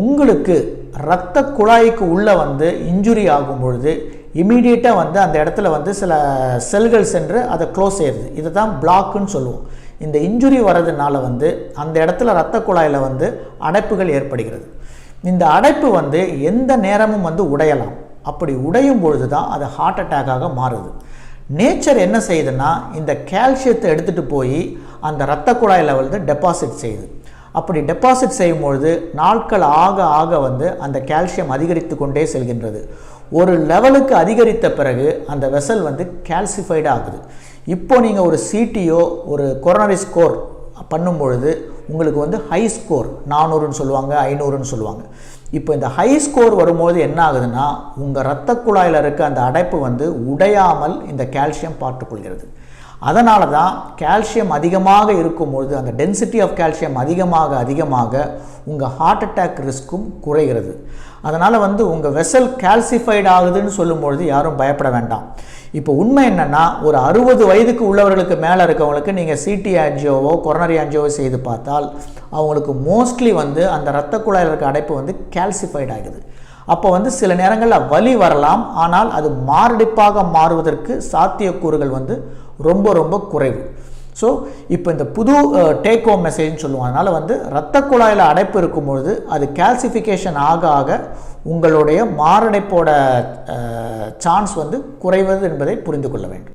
உங்களுக்கு இரத்த குழாய்க்கு உள்ளே வந்து இன்ஜுரி ஆகும் பொழுது இமீடியட்டாக வந்து அந்த இடத்துல வந்து சில செல்கள் சென்று அதை க்ளோஸ் செய்யுது. இதை தான் பிளாக்குன்னு சொல்லுவோம். இந்த இன்ஜுரி வர்றதுனால வந்து அந்த இடத்துல இரத்த குழாயில் வந்து அடைப்புகள் ஏற்படுகிறது. இந்த அடைப்பு வந்து எந்த நேரமும் வந்து உடையலாம். அப்படி உடையும் பொழுது தான் அது ஹார்ட் அட்டாக்காக மாறுது. நேச்சர் என்ன செய்யுதுன்னா இந்த கால்சியத்தை எடுத்துகிட்டு போய் அந்த இரத்த குழாயில் வந்து டெபாசிட் செய்யுது. அப்படி டெபாசிட் செய்யும்பொழுது நாட்கள் ஆக ஆக வந்து அந்த கால்சியம் அதிகரித்து கொண்டே செல்கின்றது. ஒரு லெவலுக்கு அதிகரித்த பிறகு அந்த வெசல் வந்து கால்சிஃபைடு ஆகுது. இப்போ நீங்கள் ஒரு சிடிஓ ஒரு கொரோனரி ஸ்கோர் பண்ணும்பொழுது உங்களுக்கு வந்து ஹை ஸ்கோர் 400ன்னு சொல்லுவாங்க, 500ன்னு சொல்லுவாங்க. இப்போ இந்த ஹை ஸ்கோர் வரும்போது என்ன ஆகுதுன்னா உங்கள் இரத்த குழாயில் இருக்க அந்த அடைப்பு வந்து உடையாமல் இந்த கால்சியம் பார்த்துக்கொள்கிறது. அதனால தான் கால்சியம் அதிகமாக இருக்கும்பொழுது அந்த டென்சிட்டி ஆஃப் கால்சியம் அதிகமாக உங்கள் ஹார்ட் அட்டாக் ரிஸ்க்கும் குறைகிறது. அதனால் வந்து உங்கள் வெசல் கால்சிஃபைடு ஆகுதுன்னு சொல்லும்பொழுது யாரும் பயப்பட வேண்டாம். இப்போ உண்மை என்னென்னா ஒரு 60 வயதுக்கு உள்ளவர்களுக்கு மேலே இருக்கவங்களுக்கு நீங்கள் சிடி ஆன்ஜியோவோ கொரோனரி ஆன்ஜியோவோ செய்து பார்த்தால் அவங்களுக்கு மோஸ்ட்லி வந்து அந்த இரத்த குழாயில் இருக்க அடைப்பு வந்து கால்சிஃபைடு ஆகுது. அப்போ வந்து சில நேரங்களில் வலி வரலாம், ஆனால் அது மாரடைப்பாக மாறுவதற்கு சாத்தியக்கூறுகள் வந்து ரொம்ப ரொம்ப குறைவு. ஸோ இப்போ இந்த புது டேக் ஹோம் மெசேஜ்னு சொல்லுவோம். அதனால் வந்து இரத்த குழாயில் அடைப்பு இருக்கும்பொழுது அது கால்சிஃபிகேஷன் ஆக உங்களுடைய மாரடைப்போட சான்ஸ் வந்து குறைவது என்பதை புரிந்து கொள்ள வேண்டும்.